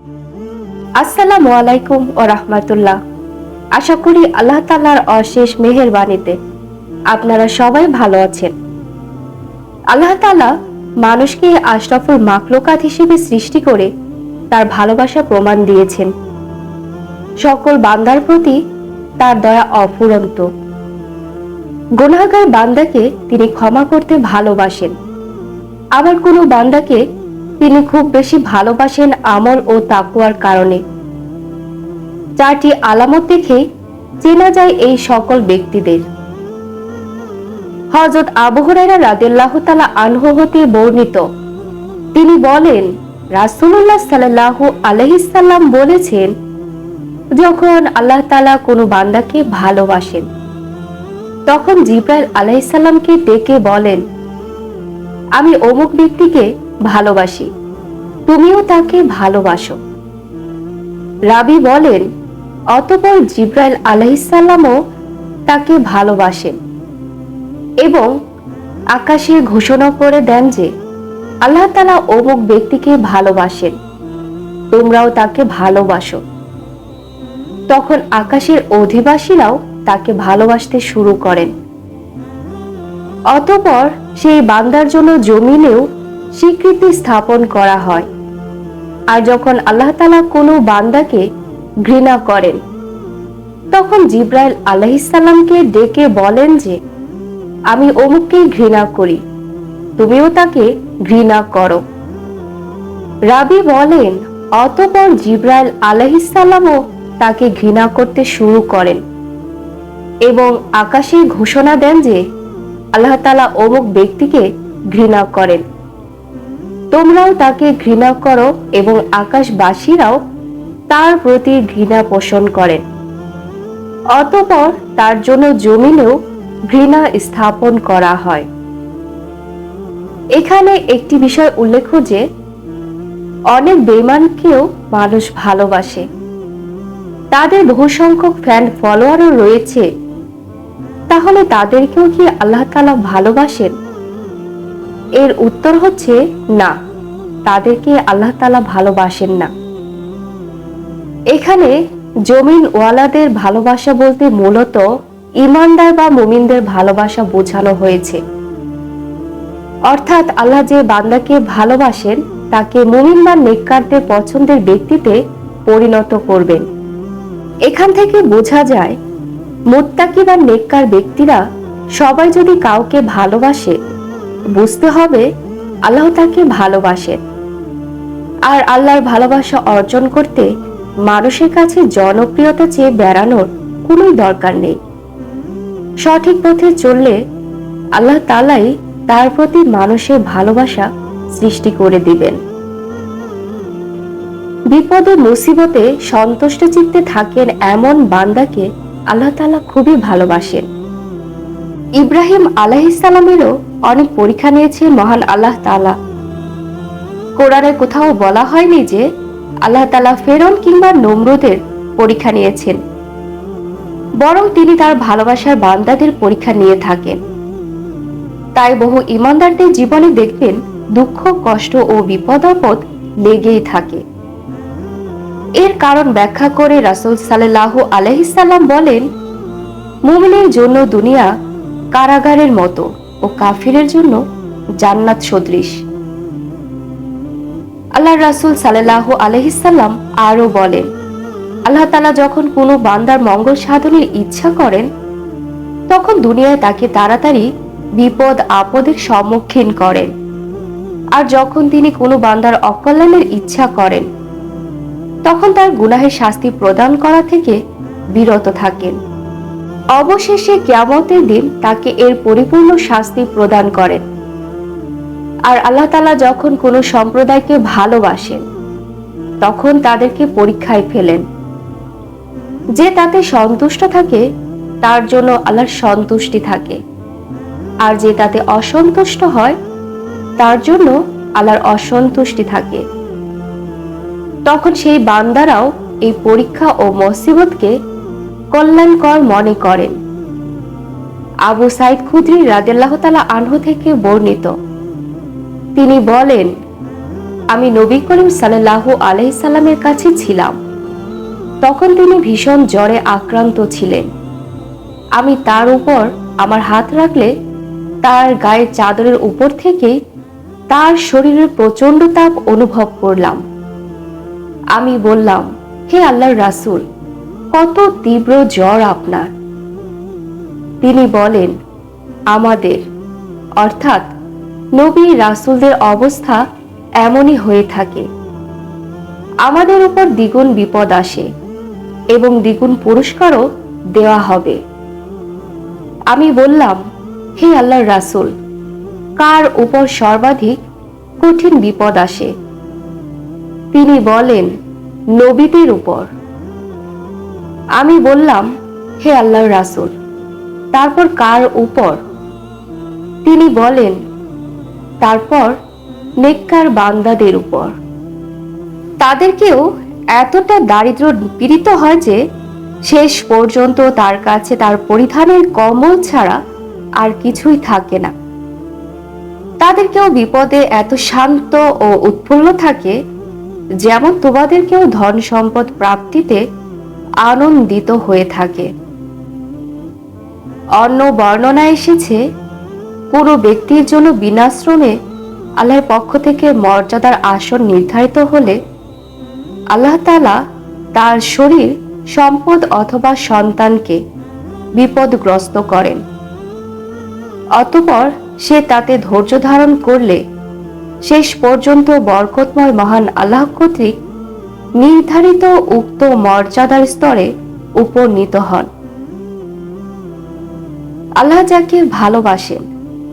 আসসালামু আলাইকুম ওয়া রাহমাতুল্লাহ। আশা করি আল্লাহ তাআলার অশেষ মেহেরবানিতে আপনারা সবাই ভালো আছেন। আল্লাহ তাআলা মানুষকে আশরাফুল মাখলুকাত হিসেবে সৃষ্টি করে তার ভালোবাসা প্রমাণ দিয়েছেন। সকল বান্দার প্রতি তার দয়া অফুরন্ত। গুনাহগার বান্দাকে তিনি ক্ষমা করতে ভালোবাসেন, আবার কোনো বান্দাকে তিনি খুব বেশি ভালোবাসেন আমল ও তাকওয়ার কারণে। চারটি আলামত দেখে চেনা যায় এই সকল ব্যক্তিদের। হযরত আবু হুরায়রা রাদিয়াল্লাহু তাআলা আনহু হতে বর্ণিত, তিনি বলেন, রাসূলুল্লাহ সাল্লাল্লাহু আলাইহি সাল্লাম বলেছেন, যখন আল্লাহ তাআলা কোনো বান্দাকে ভালোবাসেন তখন জিবরাইল আলাইহিস সালামকে ডেকে বলেন, আমি অমুক ব্যক্তিকে ভালোবাসি, তুমিও তাকে ভালোবাসো। রাবী বলেন, অতঃপর জিবরাইল আলাইহিস সালামও তাকে ভালোবাসেন এবং আকাশে ঘোষণা করে দেন যে আল্লাহ তাআলা অমুক ব্যক্তিকে ভালোবাসেন, তোমরাও তাকে ভালোবাসো। তখন আকাশের অধিবাসীরাও তাকে ভালোবাসতে শুরু করেন। অতঃপর সেই বান্দার জন্য জমিনেও স্বীকৃতি স্থাপন করা হয়। আর যখন আল্লাহ তাআলা কোনো বান্দাকে ঘৃণা করেন তখন জিবরাইল আলাইহিস সালামকে ডেকে বলেন যে আমি অমুককে ঘৃণা করি, তুমিও তাকে ঘৃণা করো। রাবী বলেন, অতঃপর জিবরাইল আলাইহিস সালামও তাকে ঘৃণা করতে শুরু করেন এবং আকাশে ঘোষণা দেন যে আল্লাহ তাআলা অমুক ব্যক্তিকে ঘৃণা করেন, তোমরাও তাকে ঘৃণা করো, এবং আকাশবাসীরাও তার প্রতি ঘৃণা পোষণ করেন। অতঃপর তার জন্য জমিনেও ঘৃণা স্থাপন করা হয়। এখানে একটি বিষয় উল্লেখ্য যে অনেক বেঈমানকেও মানুষ ভালোবাসে, তাদের বহু সংখ্যক ফ্যান ফলোয়ারও রয়েছে। তাহলে তাদেরকেও কি আল্লাহ তাআলা ভালোবাসেন? এর উত্তর হচ্ছে না, তাদেরকে আল্লাহ তাআলা ভালোবাসেন না। এখানে জমিন ওয়ালাদের ভালোবাসা বলতে মূলত ঈমানদার বা মুমিনদের ভালোবাসা বোঝানো হয়েছে। অর্থাৎ আল্লাহ যে বান্দাকে ভালোবাসেন তাকে মুমিন বা নেককারদের পছন্দের ব্যক্তিতে পরিণত করবেন। এখান থেকে বোঝা যায় মুত্তাকি বা নেককার ব্যক্তিরা সবাই যদি কাউকে ভালোবাসে, বুঝতে হবে আল্লাহ তাকে ভালোবাসেন। আর আল্লাহর ভালোবাসা অর্জন করতে মানুষের কাছে জনপ্রিয়তা চেয়ে বেড়ানোর কোনো দরকার নেই। সঠিক পথে চললে আল্লাহ তাআলাই তার প্রতি মানুষের ভালোবাসা সৃষ্টি করে দিবেন। বিপদে মুসিবতে সন্তুষ্ট চিত্তে থাকেন এমন বান্দাকে আল্লাহ তাআলা খুবই ভালোবাসেন। ইব্রাহিম আলাইহিস সালামেরও অনেক পরীক্ষা নিয়েছেন মহান আল্লাহ তাআলা। কোরআনে কোথাও বলা হয়নি যে আল্লাহ তাআলা ফেরআউন কিংবা নমরুদের পরীক্ষা নিয়েছেন, বরং তিনি তার ভালোবাসার বান্দাদের পরীক্ষা নিয়ে থাকেন। তাই বহু ঈমানদারদের জীবনে দেখবেন দুঃখ, কষ্ট ও বিপদ আপদ লেগেই থাকে। এর কারণ ব্যাখ্যা করে রাসূল সাল্লাল্লাহু আলাইহি সাল্লাম বলেন, মুমিনের জন্য দুনিয়া কারাগারের মতো ও কাফিরের জন্য জান্নাত সদৃশ। আল্লাহর রাসূল সাল্লাল্লাহু আলাইহি সাল্লাম আরো বলেন, আল্লাহ তাআলা যখন কোনো বান্দার মঙ্গল সাধনের ইচ্ছা করেন তখন দুনিয়ায় তাকে তাড়াতাড়ি বিপদ আপদের সম্মুখীন করেন, আর যখন তিনি কোনো বান্দার অকল্যাণের ইচ্ছা করেন তখন তার গুনাহের শাস্তি প্রদান করা থেকে বিরত থাকেন। অবশেষে কিয়ামতের দিন তাকে এর পরিপূর্ণ শাস্তি প্রদান করেন। আর আল্লাহ তাআলা যখন কোনো সম্প্রদায়কে ভালোবাসেন তখন তাদেরকে পরীক্ষায় ফেলেন। যে তাতে সন্তুষ্ট থাকে তার জন্য আল্লাহর সন্তুষ্টি থাকে, আর যে তাতে অসন্তুষ্ট হয় তার জন্য আল্লাহর অসন্তুষ্টি থাকে। তখন সেই বান্দারাও এই পরীক্ষা ও মুসিবতকে কল্যাণকর মনে করেন। আবু সাঈদ খুদরি রাদিয়াল্লাহু তাআলা আনহু থেকে বর্ণিত, তিনি বলেন, আমি নবী করিম সাল্লাল্লাহু আলাইহি সাল্লামের কাছে ছিলাম। তখন তিনি ভীষণ জ্বরে আক্রান্ত ছিলেন। আমি তার উপর আমার হাত রাখলে তার গায়ের চাদরের উপর থেকেই তার শরীরের প্রচন্ড তাপ অনুভব করলাম। আমি বললাম, হে আল্লাহর রাসূল, কত তীব্র জ্বর আপনার? তিনি বলেন, আমাদের অর্থাৎ নবী রাসূলদের অবস্থা এমনই হয়ে থাকে। আমাদের উপর দ্বিগুণ বিপদ আসে এবং দ্বিগুণ পুরস্কারও দেওয়া হবে। আমি বললাম, হে আল্লাহর রাসূল, কার উপর সর্বাধিক কঠিন বিপদ আসে? তিনি বলেন, নবীদের উপর। আমি বললাম, হে আল্লাহর রাসূল, তারপর কার উপর? তিনি বলেন, তারপর নেককার বান্দাদের উপর। তাদেরকেও এতটা দারিদ্র পীড়িত হয় যে শেষ পর্যন্ত তার কাছে তার পরিধানের কম্বল ছাড়া আর কিছুই থাকে না। তাদেরকেও বিপদে এত শান্ত ও উৎফুল্ল থাকে যেমন তোমাদেরকেও ধন সম্পদ প্রাপ্তিতে আনন্দিত হয়ে থাকে। অন্য বর্ণনা এসেছে, কোনো ব্যক্তির জন্য বিনাশ্রমে আল্লাহর পক্ষ থেকে মর্যাদার আসন নির্ধারিত হলে আল্লাহ তাআলা তার শরীর, সম্পদ অথবা সন্তানকে বিপদগ্রস্ত করেন। অতঃপর সে তাতে ধৈর্য ধারণ করলে শেষ পর্যন্ত বরকতময় মহান আল্লাহ কর্তৃক নির্ধারিত উক্ত মর্যাদার স্তরে উপনীত হন। আল্লাহ যাকে ভালোবাসেন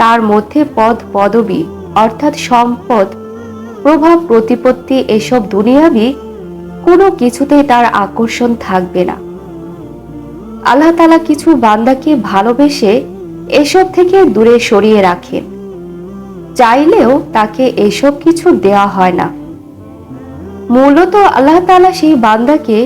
তার মধ্যে পদ পদবী অর্থাৎ সম্পদ, প্রভাব প্রতিপত্তি এসব দুনিয়াবি কোনো কিছুতেই তার আকর্ষণ থাকবে না। আল্লাহ তাআলা কিছু বান্দাকে ভালোবেসে এসব থেকে দূরে সরিয়ে রাখেন, চাইলেও তাকে এসব কিছু দেওয়া হয় না। মূলত আল্লাহ তাআলা সেই বান্দাকে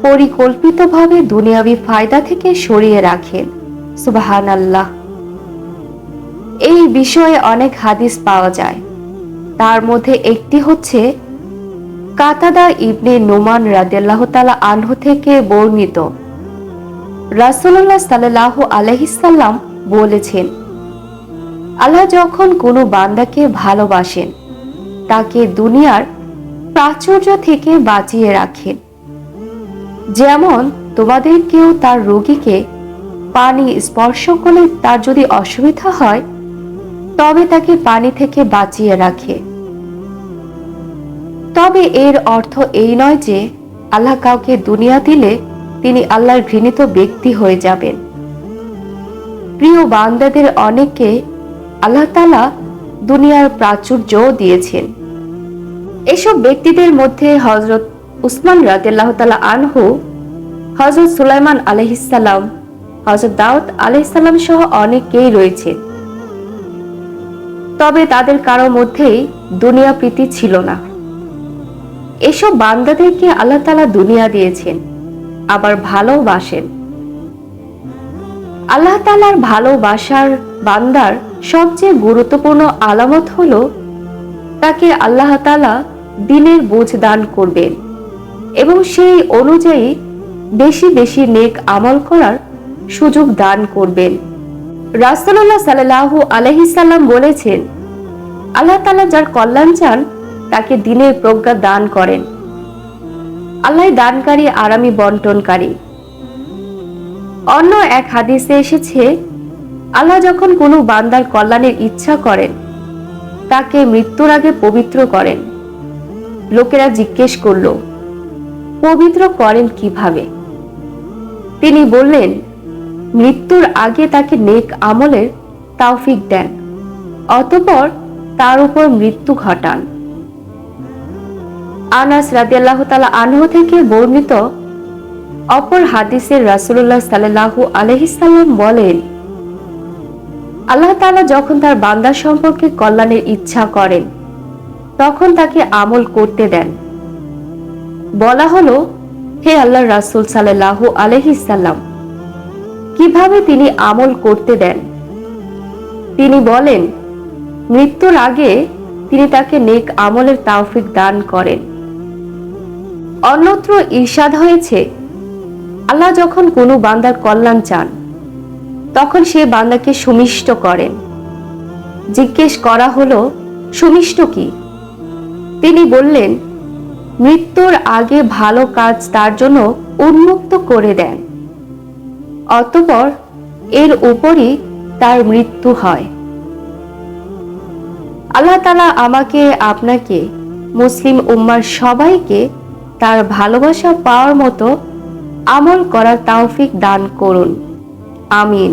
পরিকল্পিতভাবে দুনিয়াবি ফায়দা থেকে সরিয়ে রাখেন। সুবহানাল্লাহ। এই বিষয়ে অনেক হাদিস পাওয়া যায়। তার মধ্যে একটি হচ্ছে কাতাদা ইবনে নুমান রাদিয়াল্লাহু তাআলা আনহু থেকে বর্ণিত, রাসূলুল্লাহ সাল্লাল্লাহু আলাইহি সাল্লাম বলেছেন, আল্লাহ যখন কোনো বান্দাকে ভালোবাসেন তাকে দুনিয়ার প্রাচুর্য থেকে বাঁচিয়ে রাখেন। যেমন তোমাদের কেউ তার রোগীকে পানি স্পর্শ করলে তার যদি অসুবিধা হয় তবে তাকে পানি থেকে বাঁচিয়ে রাখে। তবে এর অর্থ এই নয় যে আল্লাহ কাউকে দুনিয়া দিলে তিনি আল্লাহর ঘৃণিত ব্যক্তি হয়ে যাবেন। প্রিয় বান্দাদের অনেককে আল্লাহ তাআলা দুনিয়ার প্রাচুর্য দিয়েছেন। এসব ব্যক্তিদের মধ্যে হযরত উসমান রাদিয়াল্লাহু তাআলা আনহু, হযরত সুলাইমান আলাইহিস সালাম, হযরত দাউদ আলাইহিস সালাম সহ অনেকেই রয়েছে। তবে তাদের কারো মধ্যেই দুনিয়া প্রীতি ছিল না। এসব বান্দাদেরকে আল্লাহ তাআলা দুনিয়া দিয়েছেন, আবার ভালোবাসেন। আল্লাহ তাআলার ভালোবাসার বান্দার সবচেয়ে গুরুত্বপূর্ণ আলামত হলো তাকে আল্লাহ তাআলা দিনের বোঝ দান করবেন এবং সেই অনুযায়ী বেশি বেশি নেক আমল করার সুযোগ দান করবেন। রাসূলুল্লাহ সাল্লাল্লাহু আলাইহি সাল্লাম বলেছেন, আল্লাহ তাআলা যার কল্যাণ চান তাকে দিনের প্রজ্ঞা দান করেন। আল্লাহ দানকারী, আরামী বন্টনকারী। অন্য এক হাদিসে এসেছে, আল্লাহ যখন কোনো বান্দার কল্যাণের ইচ্ছা করেন তাকে মৃত্যুর আগে পবিত্র করেন। লোকেরা জিজ্ঞেস করল, পবিত্র করেন কিভাবে? তিনি বললেন, মৃত্যুর আগে তাকে নেক আমলের তৌফিক দেন, অতঃপর তার উপর মৃত্যু ঘটান। আনাস রাদিয়াল্লাহু তাআলা আনহু থেকে বর্ণিত অপর হাদিসে রাসূলুল্লাহ সাল্লাল্লাহু আলাইহি সাল্লাম বলেন, আল্লাহ তাআলা যখন তার বান্দা সম্পর্কে কল্যাণের ইচ্ছা করেন তখন তাকে আমল করতে দেন। বলা হলো, হে আল্লাহর রাসূল সাল্লাল্লাহু আলাইহি সাল্লাম, কিভাবে তিনি আমল করতে দেন? তিনি বলেন, মৃত্যুর আগে তিনি তাকে নেক আমলের তৌফিক দান করেন। অন্যত্র ইরশাদ হয়েছে, আল্লাহ যখন কোনো বান্দার কল্যাণ চান তখন সে বান্দাকে সুমিষ্ট করেন। জিজ্ঞেস করা হলো, সুমিষ্ট কি? তিনি বললেন, মৃত্যুর আগে ভালো কাজ তার জন্য উন্মুক্ত করে দেন, অতঃপর এর উপরই তার মৃত্যু হয়। আল্লাহ তাআলা আমাকে, আপনাকে, মুসলিম উম্মার সবাইকে তার ভালোবাসা পাওয়ার মতো আমল করার তৌফিক দান করুন। আমিন।